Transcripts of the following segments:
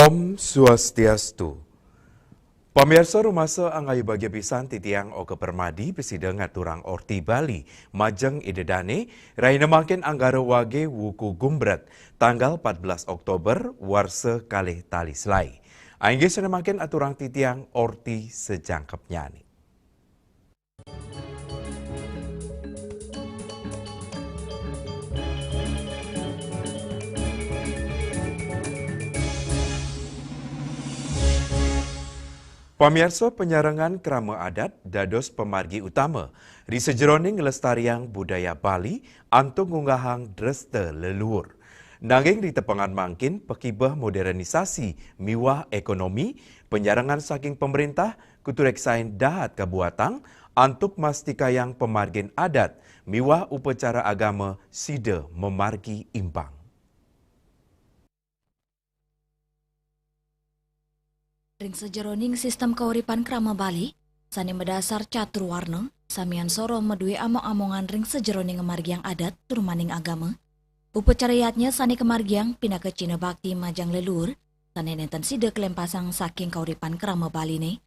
Om Swastiastu. Pemirsa rumasa anggayu bagi pisan titiang Oke Permadi presiden ngaturang Orti Bali majeng idedane raina makin anggara wage wuku gumbret tanggal 14 Oktober warse kalih tali selai. Aingge sana makin aturang titiang Orti sejangkepnya nih. Pamirsa penyarengan krama adat dados pemargi utama di sejeroning ngelestariang budaya Bali antung ngunggahang dreste leluhur. Nanging di tepengan mangkin pekibah modernisasi miwah ekonomi penyarengan saking pemerintah kutureksain dahat kabuatang antuk mastikayang pemargin adat miwah upacara agama sida memargi imbang. Ring sejeroning sistem kauripan krama Bali, sani medasar catur warna, samian soro medue among-amongan ring sejeroning kemargiang adat turumaning agama. Upacarayatnya sani kemargiang pindah ke Cina Bakti majang leluhur, sani nenten sida kelempasang saking kauripan krama Bali ne.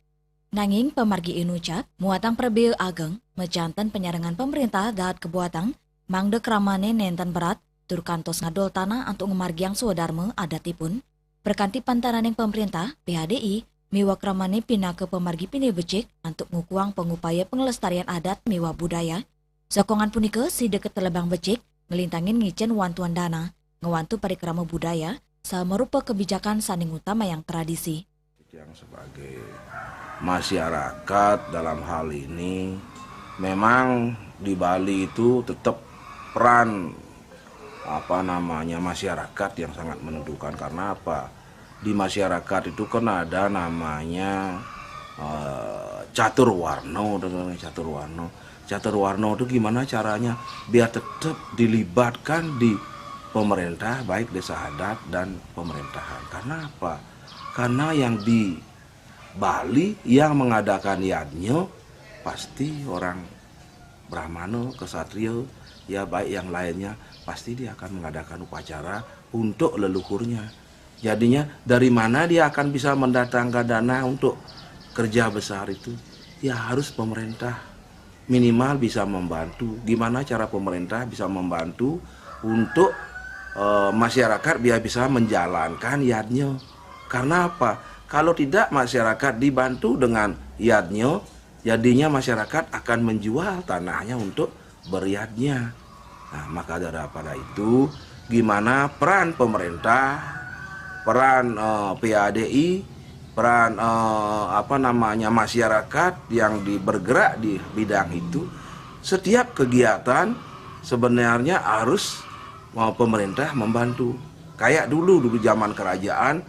Nanging pemargi inucap, muatang perbil ageng, mejantan penyarengan pemerintah dahat kebuatang, mangde kramane nenten berat, tur kantos ngadol tanah untuk ngemargiang swadharma adatipun. Perkanti pantaraning pemerintah, PHDI, miwa kramane pindah ke pemargi pindah becik untuk ngukuang pengupaya pengelestarian adat miwa budaya. Sokongan punika si deket telebang becik, ngelintangin ngicen wantuan dana, ngewantu parikrama budaya, merupa kebijakan saning utama yang tradisi. Yang sebagai masyarakat dalam hal ini, memang di Bali itu tetap peran masyarakat yang sangat menentukan. Karena apa? Di masyarakat itu kan ada namanya catur warno. Catur warno itu gimana caranya biar tetap dilibatkan di pemerintah, baik desa adat dan pemerintahan. Karena apa? Karena yang di Bali yang mengadakan yadnya pasti orang Brahmana, Kesatria, ya baik yang lainnya, pasti dia akan mengadakan upacara untuk leluhurnya. Jadinya dari mana dia akan bisa mendatangkan dana untuk kerja besar itu? Ya harus pemerintah minimal bisa membantu. Gimana cara pemerintah bisa membantu untuk masyarakat biar bisa menjalankan yadnya? Karena apa? Kalau tidak masyarakat dibantu dengan yadnya, jadinya masyarakat akan menjual tanahnya untuk beryadnya. Nah, maka daripada itu, gimana peran pemerintah, peran PHDI, peran masyarakat yang bergerak di bidang itu, setiap kegiatan sebenarnya harus pemerintah membantu. Kayak dulu zaman kerajaan,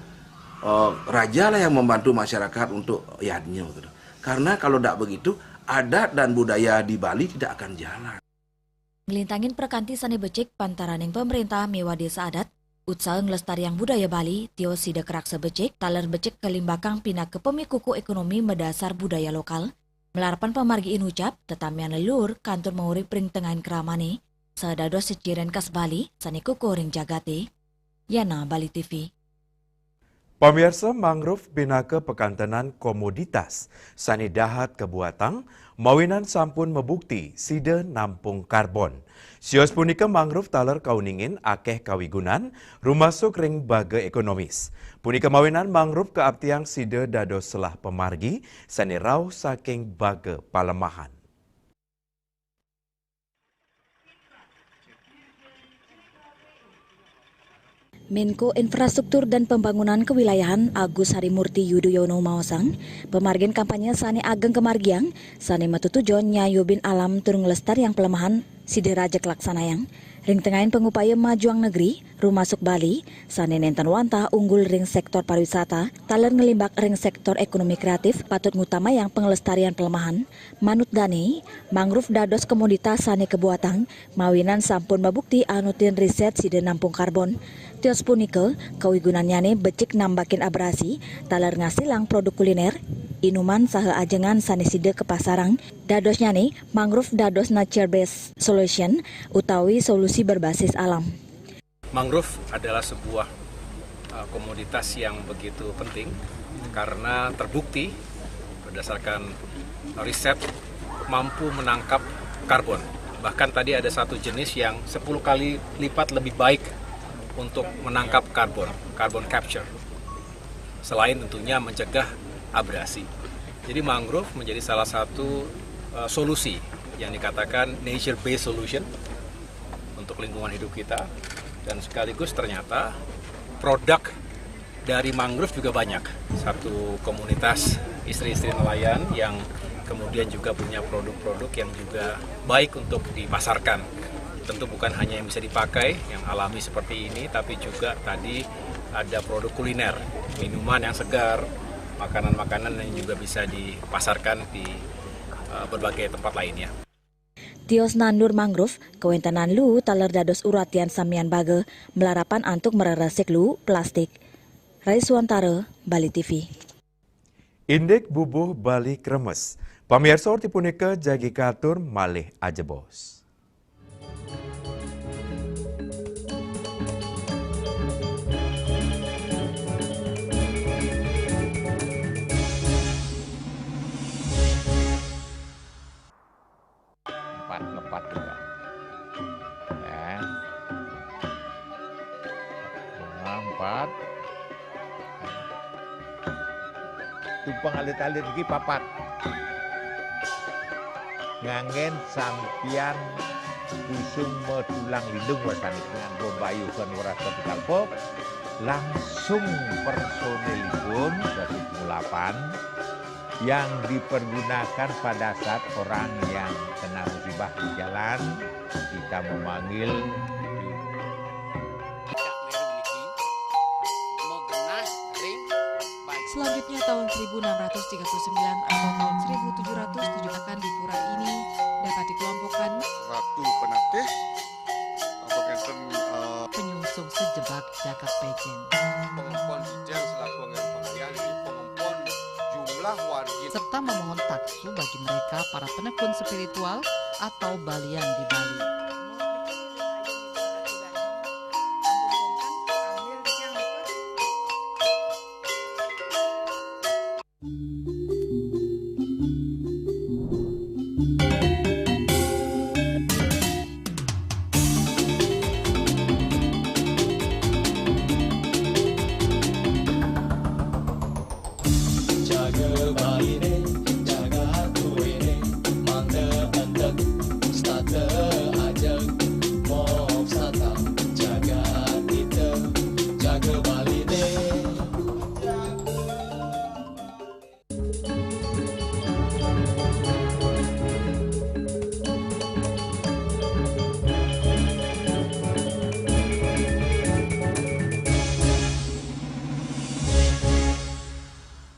raja lah yang membantu masyarakat untuk yadnya. Karena kalau tidak begitu, adat dan budaya di Bali tidak akan jalan. Ngelintangin perkanti sani becik pantaraning pemerintah miwa desa adat, usaha ngelestariang budaya Bali, tio sida keraksa becik, taler becik kelimbakang pindah ke pemikuku ekonomi medasar budaya lokal. Melarapan pemargi inucap, tetamian leluhur kantor mengurip ring tengahin keramane, sedados seciren kas Bali, sani kuku ring jagate. Yana Bali TV. Pemirsa mangrove binaka pekantenan komoditas sani dahat kebuatang mawinan sampun membukti sida nampung karbon. Sios punika mangrove taler kauningin akeh kawigunan rumasuk ring baga ekonomis. Punika mawinan mangrove keaptiang sida dados selah pemargi sani rau saking baga palemahan. Menko Infrastruktur dan Pembangunan Kewilayahan Agus Harimurti Yudhoyono maosang, pemargin kampanye sani ageng kemargiang, sani matutujo nyayo bin alam turung lestariang pelemahan siderajek laksanayang, ring tengahin pengupaya majuang negeri, rumasuk Bali, sani nenten wanta unggul ring sektor pariwisata, taler ngelimbak ring sektor ekonomi kreatif, patut ngutama yang pengelestarian pelemahan, manut dane, mangrove dados komoditas sani kebuatang, mawinan sampun mabukti anutin riset sida nampung karbon. Tios punika, kawigunannya becik nambakin abrasi, taler ngasilang produk kuliner, inuman saha ajengan sanisida ke pasarang, dadosnya mangrove dados nature based solution, utawi solusi berbasis alam. Mangrove adalah sebuah komoditas yang begitu penting karena terbukti berdasarkan riset mampu menangkap karbon. Bahkan tadi ada satu jenis yang 10 kali lipat lebih baik untuk menangkap carbon capture. Selain tentunya mencegah abrasi. Jadi mangrove menjadi salah satu solusi yang dikatakan nature-based solution untuk lingkungan hidup kita. Dan sekaligus ternyata produk dari mangrove juga banyak. Satu komunitas istri-istri nelayan yang kemudian juga punya produk-produk yang juga baik untuk dipasarkan. Tentu bukan hanya yang bisa dipakai, yang alami seperti ini, tapi juga tadi ada produk kuliner, minuman yang segar, makanan-makanan yang juga bisa dipasarkan di berbagai tempat lainnya. Tios nandur mangrove, kewentanan lu taler dados uratian samian bage, melarapan antuk mereresik lu plastik. Raiswantara, Bali TV. Indek bubuh Bali kremes. Pamirsa orti punika jagi katur malih ajebos. Ngepat juga. Ya. Empat. Tumpang alit-alit lagi papat. Ngangen sampian kusung metulang lindung wasani dengan bombayu kan warasa dikalpok. Langsung personelipun 108 yang dipergunakan pada saat orang yang kena musibah di jalan, kita memanggil Selanjutnya tahun 1639 atau tahun 1707 akan di pura ini dapat dikelompokkan Ratu Penatih atau ngeten penyungsung sejebak Jakak Pejen. pengempon Dijeng selaku angin pengalian ini pengempon jumlah wargi Serta memohon taksu bagi mereka para penekun spiritual atau balian di Bali.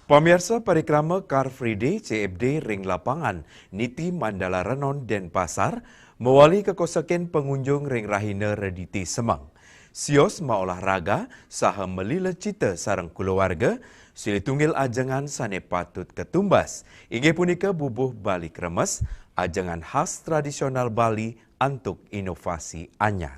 Pamirsa Parikrama Car Free Day CFD Ring Lapangan Niti Mandala Renon Denpasar mewali kekosakan pengunjung Ring Rahina Rediti Semang. Sios maolahraga saha melila cita sarang keluarga sili tunggil ajangan sane patut ketumbas. Inggih punika bubuh Bali kremes, ajangan khas tradisional Bali antuk inovasi anyar.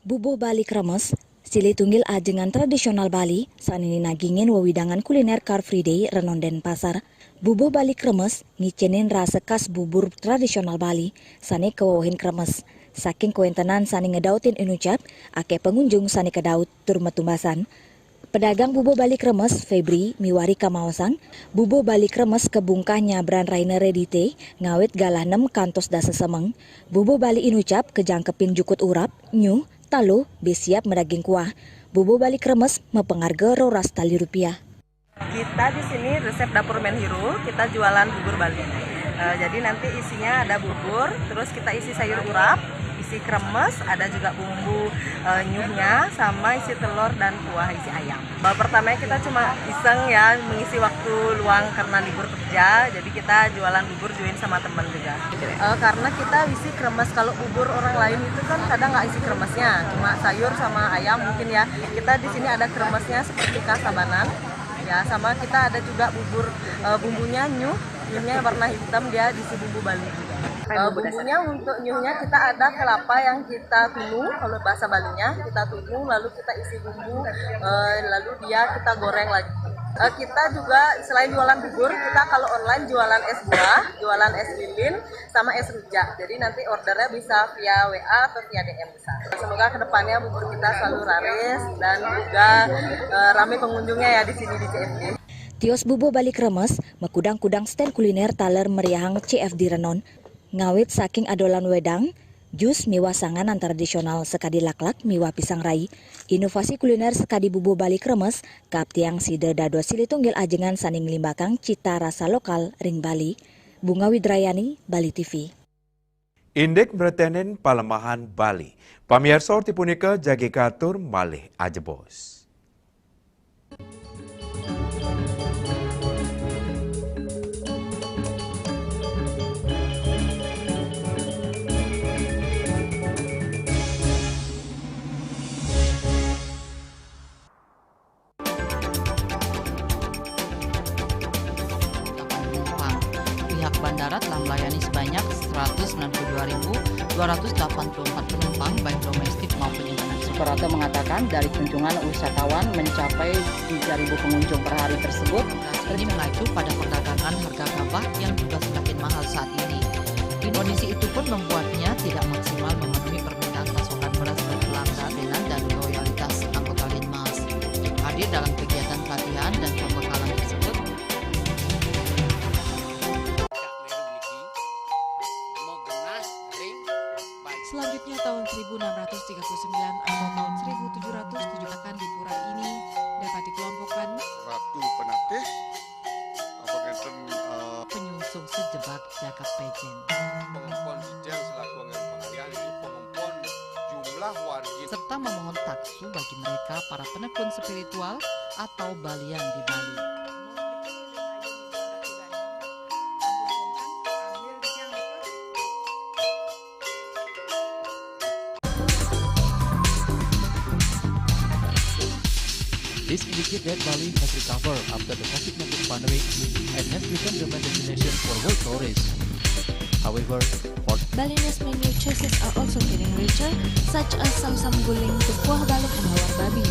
Bubuh Bali kremes sili tunggil ajengan tradisional Bali, sanini nagingin wewidangan kuliner Car Free Day Renon Denpasar. Bubuh Bali kremes ngicenin rasa khas bubur tradisional Bali, sani kewawahin kremes. Saking kewentanan sani ngedautin inucap, ake pengunjung sani kedaut tur metumbasan. Pedagang bubuh Bali kremes, Febri, miwari kamawasang, bubuh Bali kremes kebungkahnya brand Rainer Redite, ngawit galah 6 kantos dasa semeng. Bubuh Bali inucap kejangkepin jukut urap, nyuh, talu, besiap medaging kuah. Bubuh Bali kremes mepengarga roras tali rupiah. Kita di sini resep dapur Menhiru, kita jualan bubur Bali. Jadi nanti isinya ada bubur, terus kita isi sayur urap, isi kremes, ada juga bumbu nyuhnya, sama isi telur dan kuah isi ayam. Pertamanya kita cuma iseng ya, mengisi waktu luang karena libur kerja, jadi kita jualan bubur join sama teman juga. Karena kita isi kremes, kalau bubur orang lain itu kan kadang nggak isi kremesnya, cuma sayur sama ayam mungkin ya. Kita di sini ada kremesnya seperti kasabanan, ya sama kita ada juga bubur bumbunya nyuhnya warna hitam, dia diisi bumbu Bali juga. Bumbunya untuk nyuhnya kita ada kelapa yang kita tumbuk, kalau bahasa Balinya kita tumbuk, lalu kita isi bumbu, lalu kita goreng lagi. Kita juga selain jualan bubur, kita kalau online jualan es buah, jualan es lilin, sama es rujak. Jadi nanti ordernya bisa via WA atau via DM bisa. Semoga kedepannya bubur kita selalu laris dan juga ramai pengunjungnya ya di sini di CFD. Tios Bubo Bali Kremes, mekudang-kudang stand kuliner taler meriahang CFD Renon, ngawit saking adolan wedang, jus miwa sanganan tradisional sekadi laklak miwa pisang rai, inovasi kuliner sekadi Bubo Bali Kremes, kaptiang side dado silitunggil ajengan saning limbakang cita rasa lokal ring Bali. Bunga Widrayani, Bali TV. Indek meretenen Palemahan Bali. Pamirsa tipunika jagi katur malih ajebos. Pihak bandara telah melayani sebanyak 192.284 penumpang baik domestik maupun internasional. Suprapto mengatakan dari kunjungan wisatawan mencapai 3.000 pengunjung per hari tersebut. Ini mengacu pada perdagangan harga gabah yang juga semakin mahal saat ini. Kondisi itu pun membuatnya tidak maksimal memenuhi permintaan pasokan beras berkelangsungan dan loyalitas anggota Linmas. Hadir dalam kegiatan pelatihan dan pembekalan tersebut, Selanjutnya tahun 1639 atau tahun 1707 akan di pura ini dapat dikelompokkan Ratu Penatih, penyungsung sejebak Jakab Pejen. pengempon Dijeng selaku angin pengalian ini pengempon jumlah warga Serta memohon taksu bagi mereka para penekun spiritual atau balian di Bali. This indicates that Bali has recovered after the COVID-19 pandemic and has become the main destination for world tourists. However, for Balinese menu choices are also getting richer, such as samsam guling, tupuah balok, and hawar babi.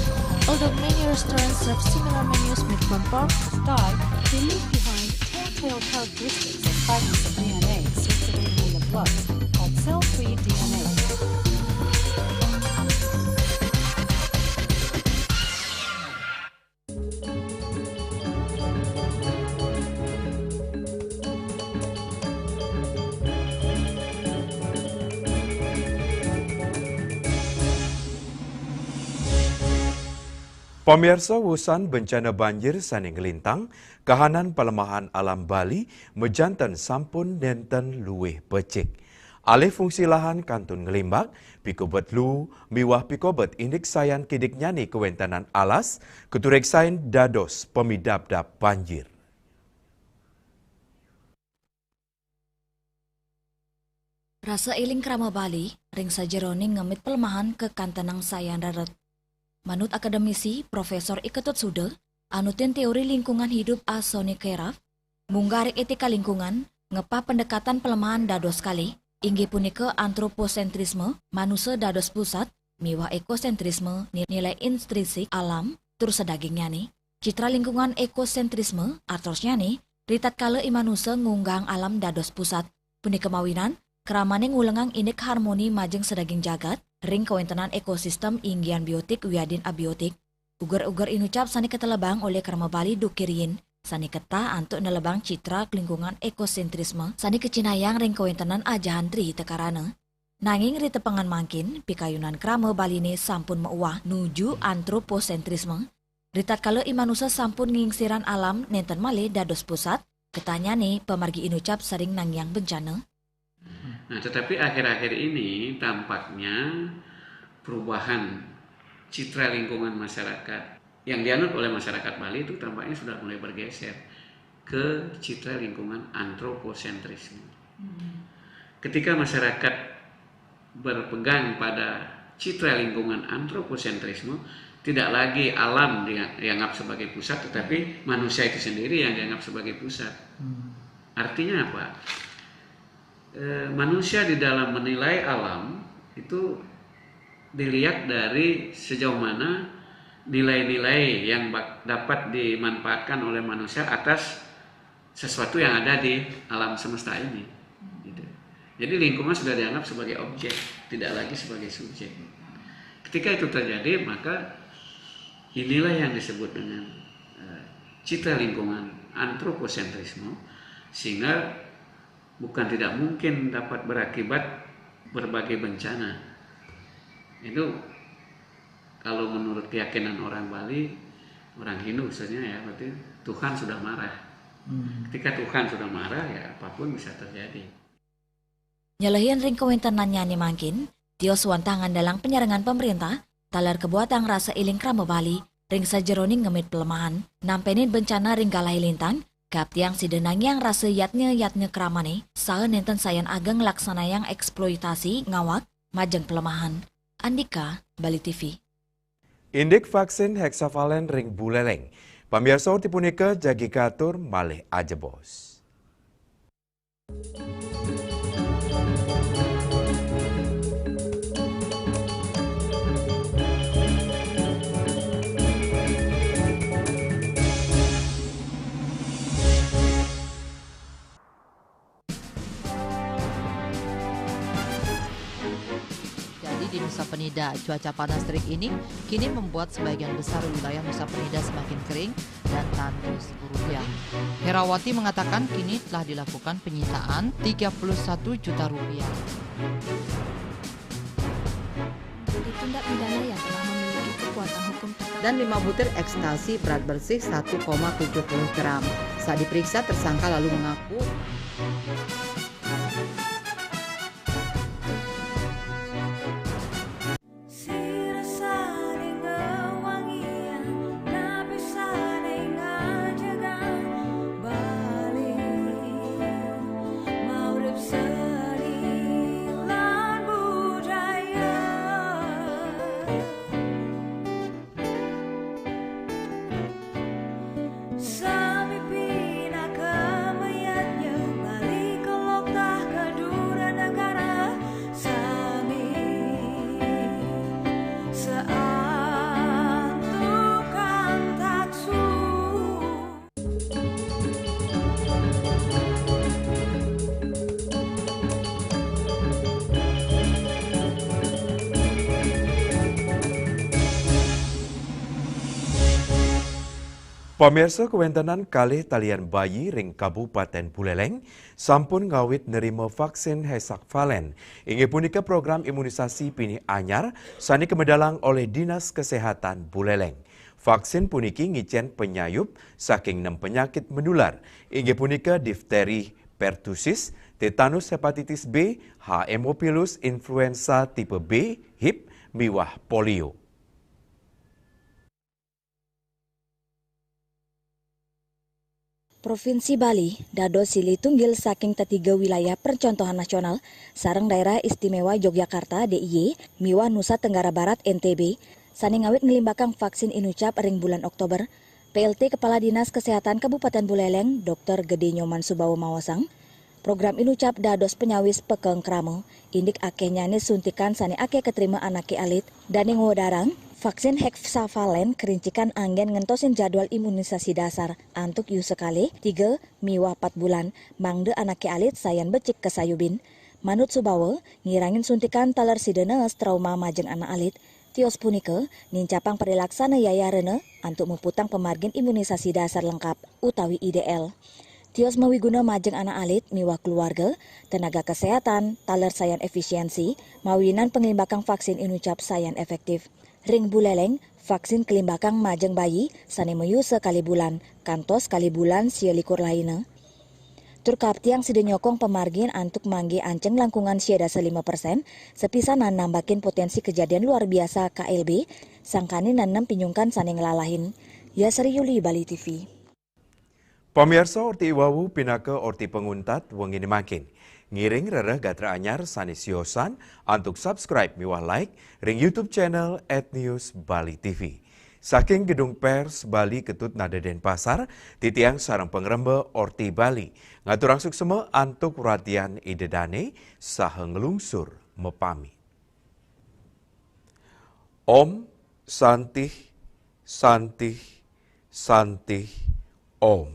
Although many restaurants serve similar menus made from pork, Start, they leave behind telltale characteristics and fragments of DNA circulating in the blood called cell-free DNA. Pemirsa wusan bencana banjir saning lintang, kahanan pelemahan alam Bali mejanten sampun nenten luwih becik. Alih fungsi lahan kantun ngelimbak, pikobet lu, miwah pikobet indik sayan kidik nyani kewentanan alas, keturek sain dados pemidap-dap banjir. Rasa iling krama Bali, ring sajeroning ngemit pelemahan ke kantenang sayan darat. Manut akademisi Profesor Iketut Sude, anutin teori lingkungan hidup Asoni Keraf, munggarik etika lingkungan, ngepa pendekatan pelemahan dados kali, inggi punika antroposentrisme, manusia dados pusat, miwa ekosentrisme, nilai intrinsik alam, terus sedagingnya nih. Citra lingkungan ekosentrisme, artosnya nih, ritat kala imanusa ngunggang alam dados pusat, punika mawinan, keramaning ngulengang inik harmoni majeng sedaging jagat, ring kawentenan ekosistem inggian biotik wiadin abiotik, ugar-ugar inucap sani ketelebang oleh Karma Bali dukirin, sani keta antuk nelebang citra lingkungan ekosentrisme, sani kecinayang ring kawentenan ajahan tri tekarana. Nanging ri tepengan mangkin, pikayunan Krama Bali ne sampun meuwah nuju antroposentrisme. Ritat kalau imanusa sampun ngingsiran alam nenten male dados pusat, ketanya nih pemargi inucap sering nangyang bencana. Nah, tetapi akhir-akhir ini tampaknya perubahan citra lingkungan masyarakat yang dianut oleh masyarakat Bali itu tampaknya sudah mulai bergeser ke citra lingkungan antroposentrisme. Ketika masyarakat berpegang pada citra lingkungan antroposentrisme, tidak lagi alam dianggap sebagai pusat, tetapi manusia itu sendiri yang dianggap sebagai pusat. Artinya apa? manusia di dalam menilai alam itu dilihat dari sejauh mana nilai-nilai yang dapat dimanfaatkan oleh manusia atas sesuatu yang ada di alam semesta ini. Gitu. Jadi lingkungan sudah dianggap sebagai objek, tidak lagi sebagai subjek. Ketika itu terjadi, maka inilah yang disebut dengan citra lingkungan antroposentrisme, sehingga bukan tidak mungkin dapat berakibat berbagai bencana. Itu kalau menurut keyakinan orang Bali, orang Hindu khususnya ya, berarti Tuhan sudah marah. Ketika Tuhan sudah marah, ya apapun bisa terjadi. Nyalahin ring kewentenan nyanyi mangkin, tios wantangan dalam penyerangan pemerintah, talar kebuatan rasa iling krama Bali, ring sajeroning ngemit pelemahan, nampenin bencana ring galai lintang, kap tiang si denang yang rasa yatnya kramane, saha nenten sayan ageng laksana yang eksploitasi, ngawak, majeng pelemahan. Andika, Bali TV. Indik vaksin heksavalen ring buleleng. Pamirsa tipunika jagi katur malih aja bos. Di Nusa Penida, cuaca panas terik ini kini membuat sebagian besar wilayah Nusa Penida semakin kering dan tandus rupiah. Herawati mengatakan kini telah dilakukan penyitaan 31 juta rupiah. Tindak pidana yang telah memiliki kekuatan hukum dan 5 butir ekstasi berat bersih 1,70 gram. Saat diperiksa, tersangka lalu mengaku Pamirsa kewentenan kalih talian bayi ring Kabupaten Buleleng sampun ngawit nerima vaksin hexavalent. Inggih punika program imunisasi pinih anyar sani kemedalang oleh Dinas Kesehatan Buleleng. Vaksin puniki ngicen penyayup saking 6 penyakit menular. Inggih punika difteri pertussis, tetanus hepatitis B, Haemophilus influenza tipe B, HIP, miwah polio. Provinsi Bali, dados silih tunggil saking ketiga wilayah percontohan nasional, sareng daerah istimewa Yogyakarta DIY, miwah Nusa Tenggara Barat NTB, sani ngawit ngelimbakang vaksin Inucap ring bulan Oktober, PLT Kepala Dinas Kesehatan Kabupaten Buleleng, Dr. Gede Nyoman Subawa Mawasang, program Inucap dados penyawis pekeng kramo, indik akeh nyane suntikan sani akeh keterima anake alit, dan yang wodarang, vaksin hexavalent kerincikan anggen ngentosin jadwal imunisasi dasar antuk yu sekali 3 miwah 4 bulan mangde anake alit sayan becik kesayubin. Manut Subawa ngirangin suntikan taler sidenes trauma majeng anak alit tios punike nincapang perilaksana yayarene antuk memputang pemargin imunisasi dasar lengkap utawi IDL. Tios mawiguna majeng anak alit miwah keluarga, tenaga kesehatan, taler sayan efisiensi, mawinan penglimbakang vaksin Inucap sayan efektif. Ring Buleleng, vaksin kelimbakang majeng bayi, sane meyu sekali bulan, kantos kali bulan sia likur lainnya. Turkap tiang sida nyokong pemargin antuk manggi anceng langkungan siada 5%, sepisanan nambakin potensi kejadian luar biasa KLB, sangkanin nanam pinyungkan sane ngelalahin. Yasri Yuli, Bali TV. Pamirsa orti iwawu pinake orti penguntat wengini makin. Ngiring rereh gatra anyar sanis yosan untuk subscribe miwah like ring YouTube channel @news Bali TV. Saking Gedung Pers Bali Ketut Nada Denpasar, titiang sarang pengrembe Orti Bali. Ngaturang suksema antuk perhatian idedane saha ngelungsur mepami. Om Santih Santih Santih Om.